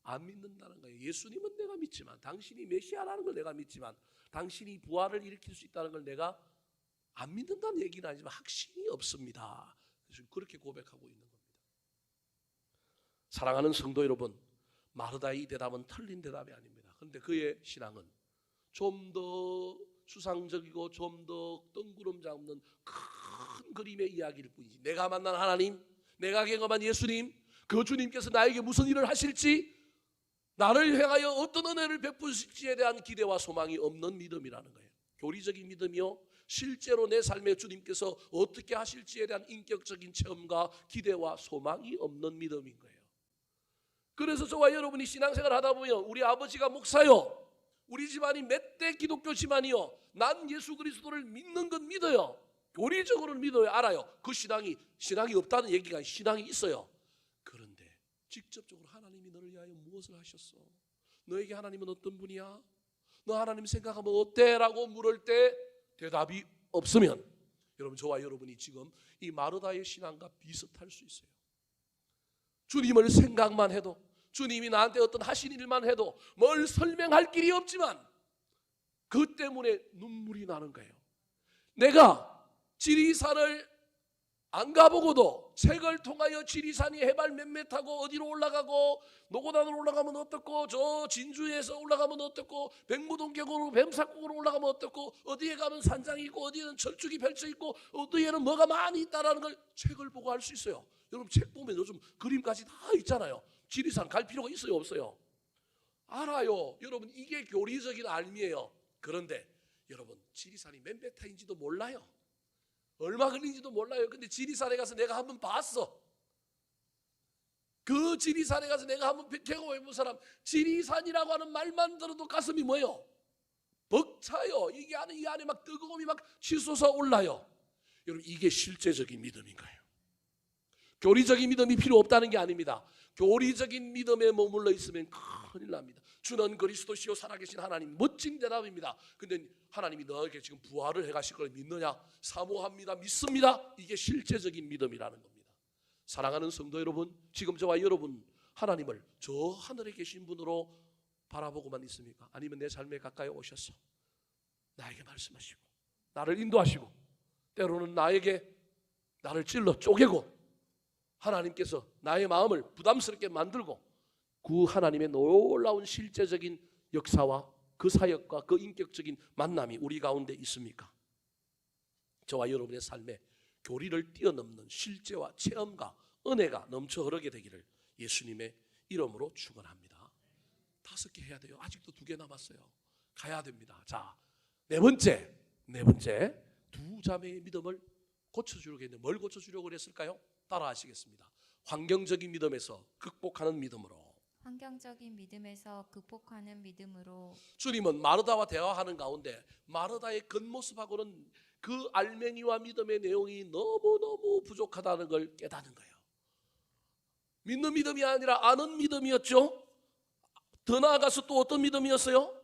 안 믿는다는 거예요. 예수님은 내가 믿지만, 당신이 메시아라는 걸 내가 믿지만, 당신이 부활을 일으킬 수 있다는 걸 내가 안 믿는다는 얘기는 아니지만 확신이 없습니다. 그래서 그렇게 고백하고 있는 겁니다. 사랑하는 성도 여러분, 마르다의 이 대답은 틀린 대답이 아닙니다. 그런데 그의 신앙은 좀 더 추상적이고 좀 더 뜬구름 잡는 큰 그림의 이야기일 뿐이지, 내가 만난 하나님, 내가 경험한 예수님, 그 주님께서 나에게 무슨 일을 하실지, 나를 향하여 어떤 은혜를 베푸실지에 대한 기대와 소망이 없는 믿음이라는 거예요. 교리적인 믿음이요, 실제로 내 삶에 주님께서 어떻게 하실지에 대한 인격적인 체험과 기대와 소망이 없는 믿음인 거예요. 그래서 저와 여러분이 신앙생활 하다 보면, 우리 아버지가 목사요, 우리 집안이 멧돼 기독교 집안이요, 난 예수 그리스도를 믿는 건 믿어요. 교리적으로는 믿어요. 알아요. 그 신앙이 없다는 얘기가, 신앙이 있어요. 그런데 직접적으로 하나님이 너를 위하여 무엇을 하셨어? 너에게 하나님은 어떤 분이야? 너 하나님 생각하면 어때? 라고 물을 때 대답이 없으면, 여러분 저와 여러분이 지금 이 마르다의 신앙과 비슷할 수 있어요. 주님을 생각만 해도, 주님이 나한테 어떤 하신 일만 해도 뭘 설명할 길이 없지만 그 때문에 눈물이 나는 거예요. 내가 지리산을 안 가보고도 책을 통하여 지리산이 해발 몇 메타고 어디로 올라가고, 노고단으로 올라가면 어떻고, 저 진주에서 올라가면 어떻고, 백무동계곡으로 뱀사국으로 올라가면 어떻고, 어디에 가면 산장이 있고 어디에는 철쭉이 펼쳐 있고 어디에는 뭐가 많이 있다라는 걸 책을 보고 알 수 있어요. 여러분 책 보면 요즘 그림까지 다 있잖아요. 지리산 갈 필요가 있어요, 없어요? 알아요. 여러분 이게 교리적인 알미예요. 그런데 여러분 지리산이 몇 메타인지도 몰라요. 얼마 걸린지도 몰라요. 근데 지리산에 가서 내가 한번 봤어. 그 지리산에 가서 내가 한번 경험해본 사람, 지리산이라고 하는 말만 들어도 가슴이 뭐예요? 벅차요. 이 안에 막 뜨거움이 막 치솟아 올라요. 여러분 이게 실제적인 믿음인 거예요. 교리적인 믿음이 필요 없다는 게 아닙니다. 교리적인 믿음에 머물러 있으면 큰일 납니다. 주는 그리스도시요 살아계신 하나님, 멋진 대답입니다. 근데 하나님이 너에게 지금 부활을 해가실 걸 믿느냐? 사모합니다. 믿습니다. 이게 실제적인 믿음이라는 겁니다. 사랑하는 성도 여러분, 지금 저와 여러분 하나님을 저 하늘에 계신 분으로 바라보고만 있습니까? 아니면 내 삶에 가까이 오셔서 나에게 말씀하시고 나를 인도하시고, 때로는 나를 찔러 쪼개고 하나님께서 나의 마음을 부담스럽게 만들고, 그 하나님의 놀라운 실제적인 역사와 그 사역과 그 인격적인 만남이 우리 가운데 있습니까? 저와 여러분의 삶에 교리를 뛰어넘는 실제와 체험과 은혜가 넘쳐 흐르게 되기를 예수님의 이름으로 축원합니다. 5개 해야 돼요. 아직도 2개 남았어요. 가야 됩니다. 자, 네 번째 두 자매의 믿음을 고쳐주려고 했는데 뭘 고쳐주려고 그랬을까요? 따라 하시겠습니다. 환경적인 믿음에서 극복하는 믿음으로. 환경적인 믿음에서 극복하는 믿음으로. 주님은 마르다와 대화하는 가운데 마르다의 겉모습하고는 그 알맹이와 믿음의 내용이 너무너무 부족하다는 걸 깨닫는 거예요. 믿는 믿음이 아니라 아는 믿음이었죠. 더 나아가서 또 어떤 믿음이었어요?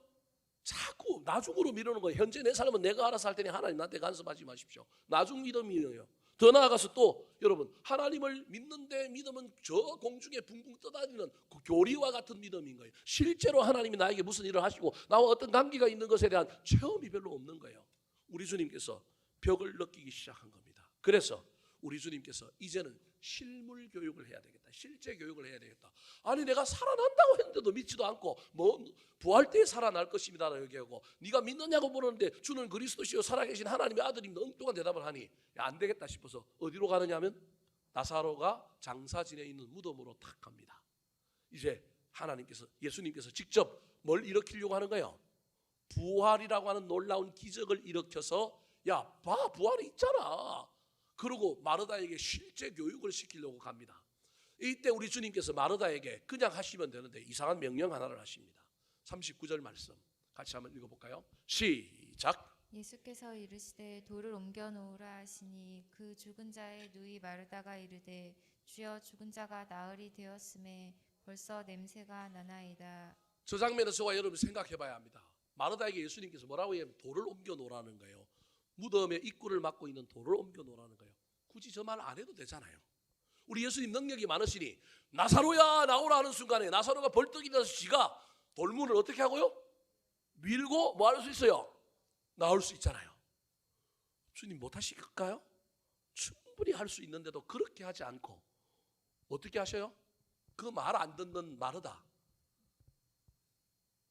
자꾸 나중으로 미루는 거예요. 현재 내 삶은 내가 알아서 할 테니 하나님 나한테 간섭하지 마십시오. 나중 믿음이에요. 더 나아가서 또 여러분, 하나님을 믿는데 믿음은 저 공중에 붕붕 떠다니는 그 교리와 같은 믿음인 거예요. 실제로 하나님이 나에게 무슨 일을 하시고 나와 어떤 관계가 있는 것에 대한 체험이 별로 없는 거예요. 우리 주님께서 벽을 느끼기 시작한 겁니다. 그래서 우리 주님께서 이제는 실물 교육을 해야 되겠다. 실제 교육을 해야 되겠다. 아니 내가 살아난다고 했는데도 믿지도 않고 뭐 부활 때에 살아날 것입니다라고 얘기하고 네가 믿느냐고 물었는데 주는 그리스도시요 살아계신 하나님의 아들입니다. 엉뚱한 대답을 하니 안 되겠다 싶어서 어디로 가느냐 하면 나사로가 장사 지내 있는 무덤으로 탁 갑니다. 이제 하나님께서 예수님께서 직접 뭘 일으키려고 하는 거예요? 부활이라고 하는 놀라운 기적을 일으켜서 야 봐 부활이 있잖아. 그리고 마르다에게 실제 교육을 시키려고 갑니다. 이때 우리 주님께서 마르다에게 그냥 하시면 되는데 이상한 명령 하나를 하십니다. 39절 말씀 같이 한번 읽어볼까요? 시작. 예수께서 이르시되 돌을 옮겨 놓으라 하시니 그 죽은 자의 누이 마르다가 이르되 주여 죽은 자가 나흘이 되었음에 벌써 냄새가 나나이다. 저 장면을 저와 여러분이 생각해 봐야 합니다. 마르다에게 예수님께서 뭐라고 얘기하면 돌을 옮겨 놓으라는 거예요. 무덤의 입구를 막고 있는 돌을 옮겨 놓으라는 거예요. 굳이 저 말 안 해도 되잖아요. 우리 예수님 능력이 많으시니 나사로야 나오라 하는 순간에 나사로가 벌떡 일어나서 지가 돌문을 어떻게 하고요? 밀고 뭐 할 수 있어요? 나올 수 있잖아요. 주님 못하실까요? 충분히 할 수 있는데도 그렇게 하지 않고 어떻게 하셔요? 그 말 안 듣는 마르다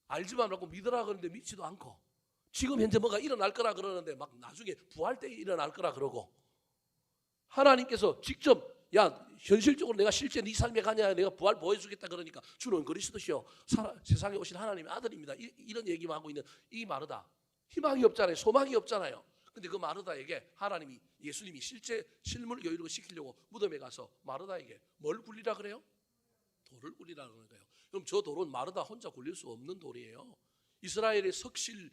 알지만 않고 믿으라 그러는데 믿지도 않고 지금 현재 뭐가 일어날 거라 그러는데 막 나중에 부활 때 일어날 거라 그러고 하나님께서 직접 야 현실적으로 내가 실제 네 삶에 가냐 내가 부활 보여주겠다 그러니까 주는 그리스도시요 세상에 오신 하나님의 아들입니다. 이런 얘기만 하고 있는 이 마르다 희망이 없잖아요. 소망이 없잖아요. 근데 그 마르다에게 하나님이 예수님이 실제 실물 교육을 시키려고 무덤에 가서 마르다에게 뭘 굴리라 그래요? 돌을 굴리라 그러는 거예요. 그럼 저 돌은 마르다 혼자 굴릴 수 없는 돌이에요. 이스라엘의 석실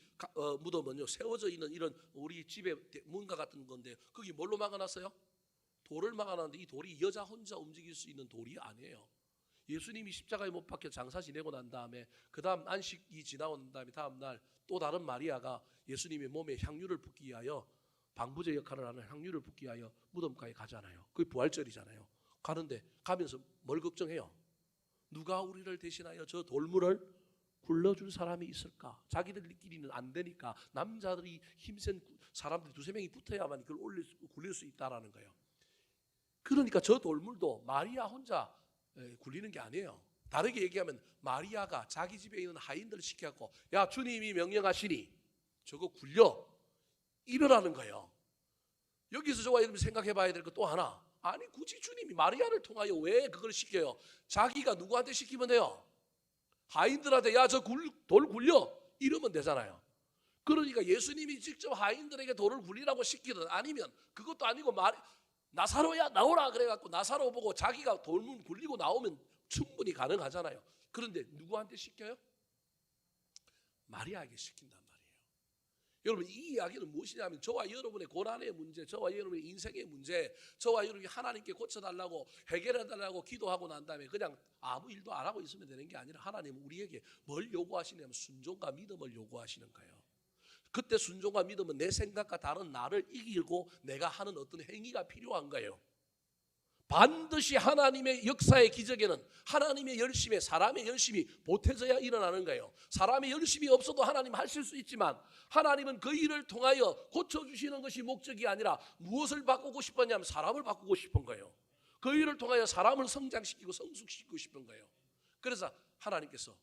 무덤은요 세워져 있는 이런 우리 집의 문과 같은 건데 거기 뭘로 막아놨어요? 돌을 막아놨는데 이 돌이 여자 혼자 움직일 수 있는 돌이 아니에요. 예수님이 십자가에 못 박혀 장사 지내고 난 다음에 그 다음 안식이 지나고 난 다음에 다음 날 또 다른 마리아가 예수님의 몸에 향유를 붓기 위하여 방부제 역할을 하는 향유를 붓기 위하여 무덤가에 가잖아요. 그게 부활절이잖아요. 가는데 가면서 뭘 걱정해요? 누가 우리를 대신하여 저 돌문을 굴러줄 사람이 있을까? 자기들끼리는 안 되니까 남자들이 힘센 사람들이 두세 명이 붙어야만 그걸 굴릴 수 있다라는 거예요. 그러니까 저 돌물도 마리아 혼자 굴리는 게 아니에요. 다르게 얘기하면 마리아가 자기 집에 있는 하인들을 시켜갖고 야 주님이 명령하시니 저거 굴려 이러라는 거예요. 여기서 저와 여러분이 생각해 봐야 될 것 또 하나 아니 굳이 주님이 마리아를 통하여 왜 그걸 시켜요? 자기가 누구한테 시키면 돼요? 하인들한테 야 저 돌 굴려 이러면 되잖아요. 그러니까 예수님이 직접 하인들에게 돌을 굴리라고 시키든 아니면 그것도 아니고 나사로야 나오라 그래갖고 나사로 보고 자기가 돌문 굴리고 나오면 충분히 가능하잖아요. 그런데 누구한테 시켜요? 마리아에게 시킨단 말이에요. 여러분 이 이야기는 무엇이냐면 저와 여러분의 고난의 문제, 저와 여러분의 인생의 문제, 저와 여러분이 하나님께 고쳐달라고 해결해달라고 기도하고 난 다음에 그냥 아무 일도 안 하고 있으면 되는 게 아니라 하나님은 우리에게 뭘 요구하시냐면 순종과 믿음을 요구하시는 거예요. 그때 순종과 믿음은 내 생각과 다른 나를 이기고 내가 하는 어떤 행위가 필요한 거예요. 반드시 하나님의 역사의 기적에는 하나님의 열심에 사람의 열심이 보태져야 일어나는 거예요. 사람의 열심이 없어도 하나님 하실 수 있지만 하나님은 그 일을 통하여 고쳐주시는 것이 목적이 아니라 무엇을 바꾸고 싶었냐면 사람을 바꾸고 싶은 거예요. 그 일을 통하여 사람을 성장시키고 성숙시키고 싶은 거예요. 그래서 하나님께서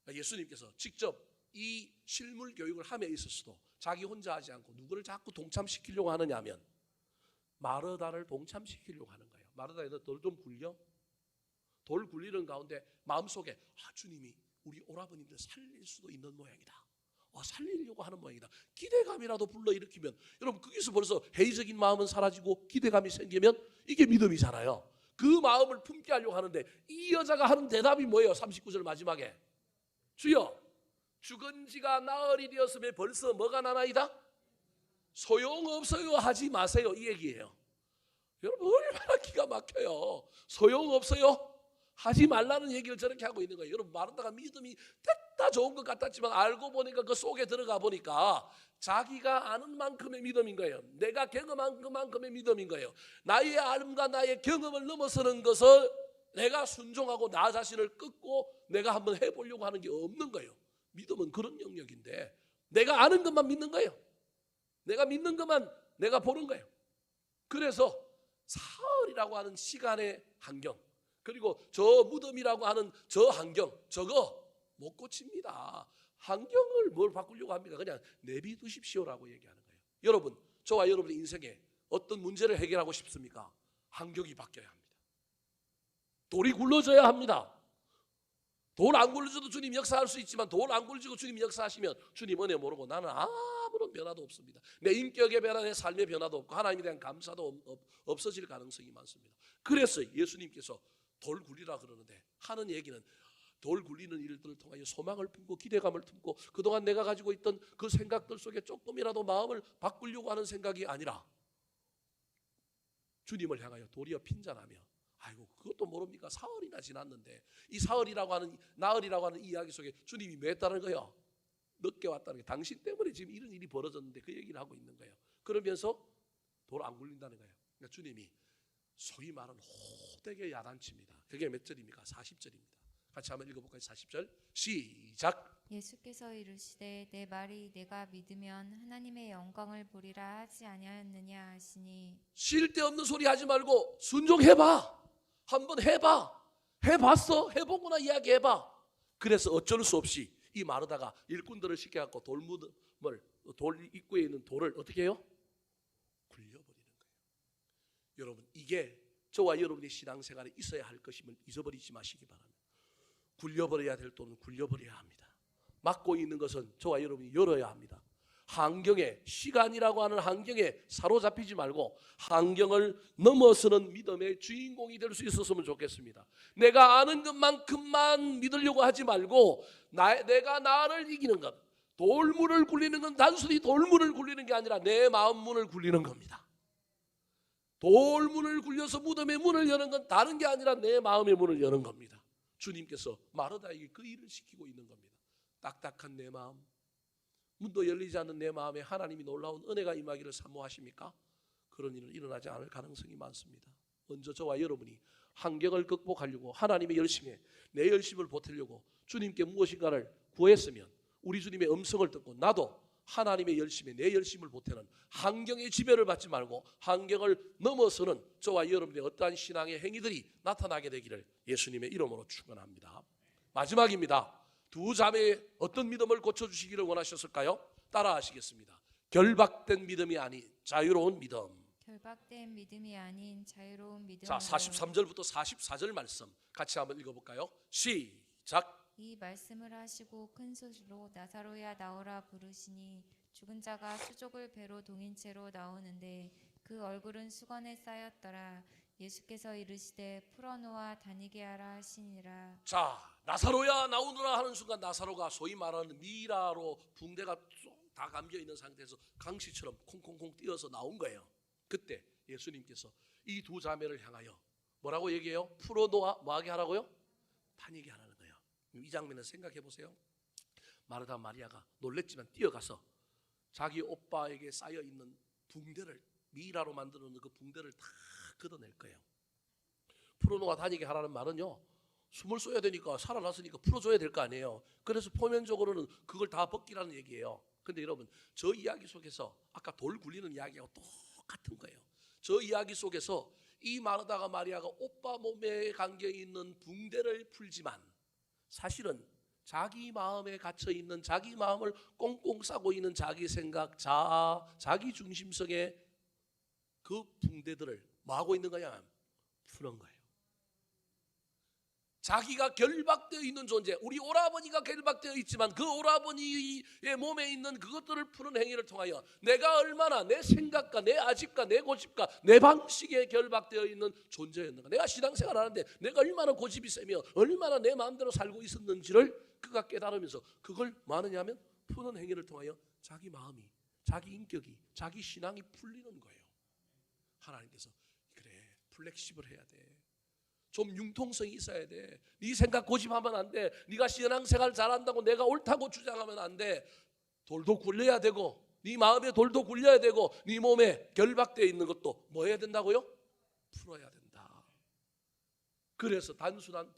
예수님께서 직접 이 실물 교육을 함에 있어서도 자기 혼자 하지 않고 누구를 자꾸 동참시키려고 하느냐 하면 마르다를 동참시키려고 하는 거예요. 마르다야 너 돌 좀 굴려? 돌 굴리는 가운데 마음속에 주님이 우리 오라버니들 살릴 수도 있는 모양이다. 살리려고 하는 모양이다. 기대감이라도 불러일으키면 여러분 거기서 벌써 회의적인 마음은 사라지고 기대감이 생기면 이게 믿음이잖아요. 그 마음을 품게 하려고 하는데 이 여자가 하는 대답이 뭐예요? 39절 마지막에 주여 죽은 지가 나흘이 되었음에 벌써 뭐가 나나이다? 소용없어요 하지 마세요 이 얘기예요. 여러분 얼마나 기가 막혀요. 소용없어요? 하지 말라는 얘기를 저렇게 하고 있는 거예요. 여러분, 마르다가 믿음이 됐다 좋은 것 같았지만 알고 보니까 그 속에 들어가 보니까 자기가 아는 만큼의 믿음인 거예요. 내가 경험한 그만큼의 믿음인 거예요. 나의 알음과 나의 경험을 넘어서는 것을 내가 순종하고 나 자신을 끊고 내가 한번 해보려고 하는 게 없는 거예요. 믿음은 그런 영역인데 내가 아는 것만 믿는 거예요. 내가 믿는 것만 내가 보는 거예요. 그래서 사흘이라고 하는 시간의 환경, 그리고 저 무덤이라고 하는 저 환경, 저거 못 고칩니다. 환경을 뭘 바꾸려고 합니까? 그냥 내비두십시오라고 얘기하는 거예요. 여러분, 저와 여러분의 인생에 어떤 문제를 해결하고 싶습니까? 환경이 바뀌어야 합니다. 돌이 굴러져야 합니다. 돌 안 굴러져도 주님 역사할 수 있지만 돌 안 굴러지고 주님 역사하시면 주님 은혜 모르고 나는 아무런 변화도 없습니다. 내 인격의 변화, 내 삶의 변화도 없고 하나님에 대한 감사도 없어질 가능성이 많습니다. 그래서 예수님께서 돌 굴리라 그러는데 하는 얘기는 돌 굴리는 일들을 통하여 소망을 품고 기대감을 품고 그동안 내가 가지고 있던 그 생각들 속에 조금이라도 마음을 바꾸려고 하는 생각이 아니라 주님을 향하여 도리어 핀잔하며 아이고 그것도 모릅니까? 사흘이나 지났는데 이 사흘이라고 하는 나흘이라고 하는 이야기 속에 주님이 뭐 했다는 거예요? 늦게 왔다는 게 당신 때문에 지금 이런 일이 벌어졌는데 그 얘기를 하고 있는 거예요. 그러면서 돌 안 굴린다는 거예요. 그러니까 주님이 소위 말하는 호되게 야단칩니다. 그게 몇 절입니까? 40절입니다. 같이 한번 읽어볼까요? 40절 시작. 예수께서 이르시되 내 말이 내가 믿으면 하나님의 영광을 보리라 하지 아니하였느냐 하시니. 쓸데없는 소리 하지 말고 순종해봐. 한번 해봐. 해봤어? 해보구나 이야기해봐. 그래서 어쩔 수 없이 이 마르다가 일꾼들을 시켜갖고 돌무덤을 돌 입구에 있는 돌을 어떻게 해요? 굴려버리는 거예요. 여러분, 이게 저와 여러분의 신앙생활에 있어야 할 것임을 잊어버리지 마시기 바랍니다. 굴려버려야 될 돈은 굴려버려야 합니다. 막고 있는 것은 저와 여러분이 열어야 합니다. 환경에, 시간이라고 하는 환경에 사로잡히지 말고 환경을 넘어서는 믿음의 주인공이 될 수 있었으면 좋겠습니다. 내가 아는 것만큼만 믿으려고 하지 말고 내가 나를 이기는 것, 돌문을 굴리는 건 단순히 돌문을 굴리는 게 아니라 내 마음 문을 굴리는 겁니다. 돌문을 굴려서 무덤의 문을 여는 건 다른 게 아니라 내 마음의 문을 여는 겁니다. 주님께서 마르다에게 그 일을 시키고 있는 겁니다. 딱딱한 내 마음, 문도 열리지 않는 내 마음에 하나님이 놀라운 은혜가 임하기를 사모하십니까? 그런 일은 일어나지 않을 가능성이 많습니다. 먼저 저와 여러분이 환경을 극복하려고 하나님의 열심에 내 열심을 보태려고 주님께 무엇인가를 구했으면 우리 주님의 음성을 듣고 나도 하나님의 열심에 내 열심을 보태는 환경의 지배를 받지 말고 환경을 넘어서는 저와 여러분의 어떠한 신앙의 행위들이 나타나게 되기를 예수님의 이름으로 축원합니다. 마지막입니다. 두 자매의 어떤 믿음을 고쳐주시기를 원하셨을까요? 따라하시겠습니다. 결박된 믿음이 아닌 자유로운 믿음. 결박된 믿음이 아닌 자유로운 믿음. 자, 43절부터 44절 말씀 같이 한번 읽어볼까요? 시작. 이 말씀을 하시고 큰 소리로 나사로야 나오라 부르시니 죽은 자가 수족을 배로 동인 채로 나오는데 그 얼굴은 수건에 쌓였더라. 예수께서 이르시되 풀어놓아 다니게 하라 하시니라. 자, 나사로야 나오너라 하는 순간 나사로가 소위 말하는 미라로 붕대가 쏙 다 감겨 있는 상태에서 강시처럼 콩콩콩 뛰어서 나온 거예요. 그때 예수님께서 이 두 자매를 향하여 뭐라고 얘기해요? 풀어놓아 뭐하게 하라고요? 다니게 하라는 거예요. 이 장면을 생각해 보세요. 마르다 마리아가 놀랬지만 뛰어가서 자기 오빠에게 쌓여 있는 붕대를 미라로 만들어 놓은 그 붕대를 다 걷어낼 거예요. 풀어놓아 다니게 하라는 말은요, 숨을 쏘야 되니까 살아났으니까 풀어줘야 될 거 아니에요. 그래서 표면적으로는 그걸 다 벗기라는 얘기예요. 근데 여러분, 저 이야기 속에서 아까 돌 굴리는 이야기하고 똑같은 거예요. 저 이야기 속에서 이 마르다가 마리아가 오빠 몸에 감겨 있는 붕대를 풀지만 사실은 자기 마음에 갇혀 있는, 자기 마음을 꽁꽁 싸고 있는 자기 생각, 자기 중심성의 그 붕대들을 뭐 하고 있는 거냐? 푸는 거예요. 자기가 결박되어 있는 존재, 우리 오라버니가 결박되어 있지만 그 오라버니의 몸에 있는 그것들을 푸는 행위를 통하여 내가 얼마나 내 생각과 내 아집과 내 고집과 내 방식에 결박되어 있는 존재였는가, 내가 신앙생활 하는데 내가 얼마나 고집이 세며 얼마나 내 마음대로 살고 있었는지를 그가 깨달으면서 그걸 뭐 하느냐면 푸는 행위를 통하여 자기 마음이, 자기 인격이, 자기 신앙이 풀리는 거예요. 하나님께서 그래, 플렉시블 해야 돼. 좀 융통성이 있어야 돼. 네 생각 고집하면 안 돼. 네가 신앙생활 잘한다고 내가 옳다고 주장하면 안 돼. 돌도 굴려야 되고 네 마음에 돌도 굴려야 되고 네 몸에 결박되어 있는 것도 뭐 해야 된다고요? 풀어야 된다. 그래서 단순한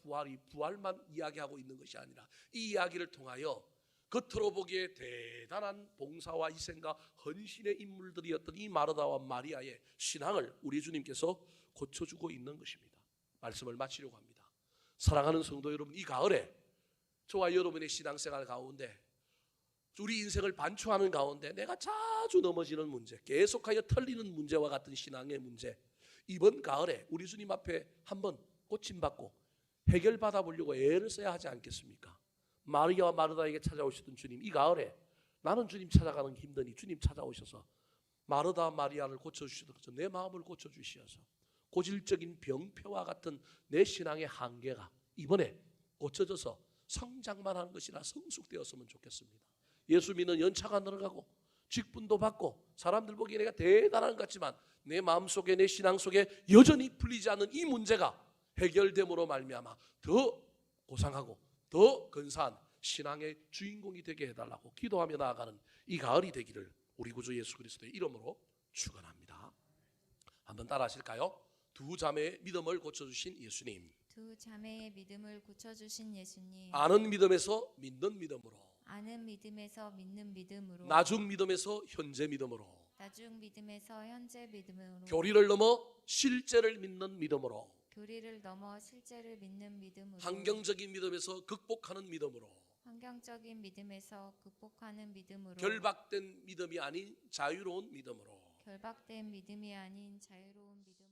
부활만 이야기하고 있는 것이 아니라 이 이야기를 통하여 겉으로 보기에 대단한 봉사와 희생과 헌신의 인물들이었던 이 마르다와 마리아의 신앙을 우리 주님께서 고쳐주고 있는 것입니다. 말씀을 마치려고 합니다. 사랑하는 성도 여러분, 이 가을에 저와 여러분의 신앙생활 가운데 우리 인생을 반추하는 가운데 내가 자주 넘어지는 문제, 계속하여 털리는 문제와 같은 신앙의 문제, 이번 가을에 우리 주님 앞에 한번 고침받고 해결받아 보려고 애를 써야 하지 않겠습니까? 마리아와 마르다에게 찾아오셨던 주님, 이 가을에 나는 주님 찾아가는 게 힘드니 주님 찾아오셔서 마르다 마리아를 고쳐주셔서 내 마음을 고쳐주시어서 고질적인 병폐와 같은 내 신앙의 한계가 이번에 고쳐져서 성장만 하는 것이나 성숙되었으면 좋겠습니다. 예수 믿는 연차가 늘어가고 직분도 받고 사람들 보기에 내가 대단한 것 같지만 내 마음속에 내 신앙 속에 여전히 풀리지 않는 이 문제가 해결됨으로 말미암아 더 고상하고 더 근사한 신앙의 주인공이 되게 해달라고 기도하며 나아가는 이 가을이 되기를 우리 구주 예수 그리스도의 이름으로 축원합니다. 한번 따라 하실까요? 두 자매의 믿음을 고쳐주신 예수님, 두 자매의 믿음을 고쳐주신 예수님, 아는 믿음에서 믿는 믿음으로, 아는 믿음에서 믿는 믿음으로, 나중 믿음에서 현재 믿음으로, 나중 믿음에서 현재 믿음으로, 교리를 넘어 실제를 믿는 믿음으로, 교리를 넘어 실제를 믿는 믿음으로, 환경적인 믿음에서 극복하는 믿음으로, 환경적인 믿음에서 극복하는 믿음으로, 결박된 믿음이 아닌 자유로운 믿음으로 결박된 믿음이 아닌 자유로운 믿음.